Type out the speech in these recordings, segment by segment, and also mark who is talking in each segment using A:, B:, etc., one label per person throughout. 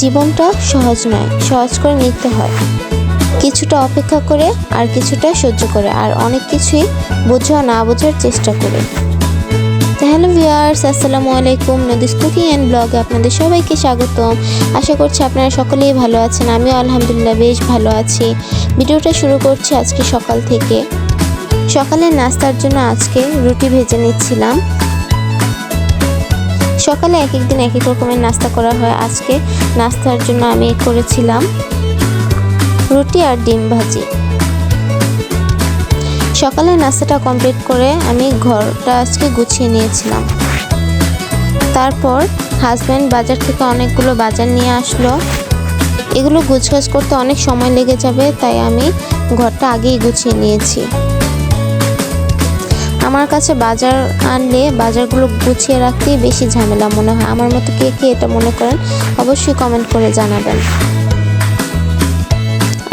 A: জীবনটা সহজ নয়, সহজ করে নিতে হয়। কিছুটা অপেক্ষা করে, আর কিছুটা সহ্য করে, আর অনেক কিছুই বোঝা না বোঝার চেষ্টা করে। হ্যালো ভিউয়ার্স, আসসালামু আলাইকুম। নদীস কুকিং অ্যান্ড ব্লগে আপনাদের সবাইকে স্বাগতম। আশা করছি আপনারা সকলেই ভালো আছেন। আমিও আলহামদুলিল্লাহ বেশ ভালো আছি। ভিডিওটা শুরু করছি আজকে সকাল থেকে। সকালের নাস্তার জন্য আজকে রুটি ভেজে নিচ্ছিলাম। সকালে এক এক দিন এক এক রকমের নাস্তা করা হয়। আজকে নাস্তার জন্য আমি করেছিলাম রুটি আর ডিম ভাজি। সকালে নাস্তাটা কমপ্লিট করে আমি ঘরটা আজকে গুছিয়ে নিয়েছিলাম। তারপর হাজব্যান্ড বাজার থেকে অনেকগুলো বাজার নিয়ে আসলো। এগুলো গুছগাছ করতে অনেক সময় লেগে যাবে, তাই আমি ঘরটা আগেই গুছিয়ে নিয়েছি। আমার কাছে বাজার আনলে বাজারগুলো গুছিয়ে রাখতেই বেশি ঝামেলা মনে হয়। আমার মতো কে কে এটা মনে করেন অবশ্যই কমেন্ট করে জানাবেন।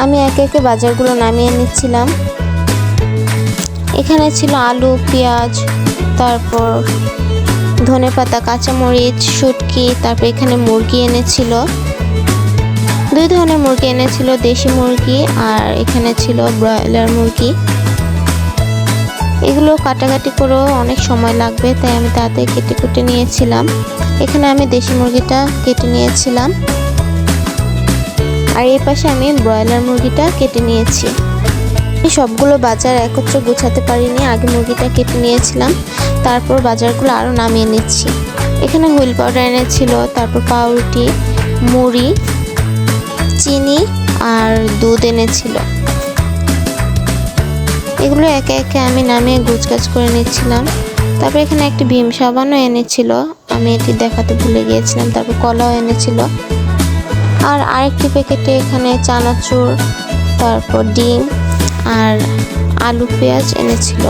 A: আমি একে একে বাজারগুলো নামিয়ে নিচ্ছিলাম। এখানে ছিল আলু, পেঁয়াজ, তারপর ধনেপাতা, কাঁচামরিচ, শুটকি, তারপর এখানে মুরগি এনেছিল। দুই ধরনের মুরগি এনেছিল, দেশি মুরগি আর এখানে ছিল ব্রয়লার মুরগি। এগুলো কাটাকাটি করেও অনেক সময় লাগবে, তাই আমি তাড়াতাড়ি কেটে কুটে নিয়েছিলাম। এখানে আমি দেশি মুরগিটা কেটে নিয়েছিলাম, আর এই পাশে আমি ব্রয়লার মুরগিটা কেটে নিয়েছি। সবগুলো বাজার একত্রে গুছাতে পারিনি, আগে মুরগিটা কেটে নিয়েছিলাম, তারপর বাজারগুলো আরও নামিয়ে নিচ্ছি। এখানে হুইল পাউডার এনেছিল, তারপর পাউরুটি, মুড়ি, চিনি আর দুধ এনেছিল। এগুলো একে একে আমি নামিয়ে গুছগাছ করে নিচ্ছিলাম। তারপর এখানে একটি ভীম সাবানও এনেছিল, আমি এটি দেখাতে ভুলে গিয়েছিলাম। তারপর কলাও এনেছিল, আর আরেকটি প্যাকেটে এখানে চানাচুর, তারপর ডিম আর আলু পেঁয়াজ এনেছিল।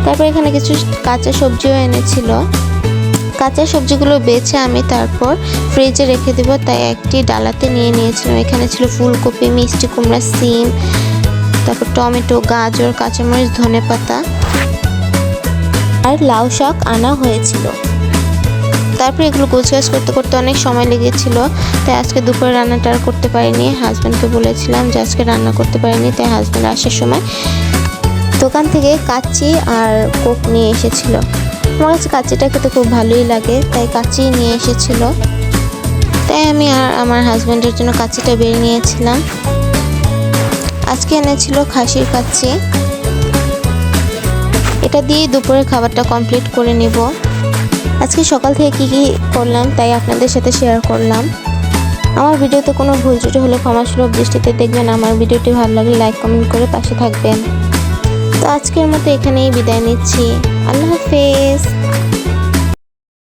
A: তারপর এখানে কিছু কাঁচা সবজিও এনেছিল। কাঁচা সবজিগুলো বেছে আমি তারপর ফ্রিজে রেখে দেব, তাই একটি ডালাতে নিয়ে নিয়েছিলাম। এখানে ছিল ফুলকপি, মিষ্টি কুমড়া, সিম, তারপর টমেটো, গাজর, কাঁচামরিচ, ধনেপাতা আর লাউ শাক আনা হয়েছিল। তারপর এগুলো গোছগাছ করতে করতে অনেক সময় লেগেছিল, তাই আজকে দুপুরে রান্নাটা আর করতে পারিনি। হাজব্যান্ডকে বলেছিলাম যে আজকে রান্না করতে পারিনি, তাই হাজব্যান্ড আসার সময় দোকান থেকে কাচ্চি আর কোক নিয়ে এসেছিল। আমার কাছে কাচ্চিটা খেতে খুব ভালোই লাগে, তাই কাচ্চি নিয়ে এসেছিল। তাই আমি আর আমার হাজব্যান্ডের জন্য কাচ্চিটা বের নিয়েছিলাম। আজকে এনেছিল খাসির কাচ্চি। এটা দিয়েই দুপুরের খাবারটা কমপ্লিট করে নিব। আজকে সকাল থেকে কি কি করলাম তাই আপনাদের সাথে শেয়ার করলাম। আমার ভিডিওতে কোনো ভুল ত্রুটি হলে ক্ষমাসুলভ দৃষ্টিতে দেখবেন। আমার ভিডিওটি ভালো লাগলে লাইক কমেন্ট করে পাশে থাকবেন। তো আজকের মতো এখানেই বিদায় নিচ্ছি। আল্লাহ হাফেজ।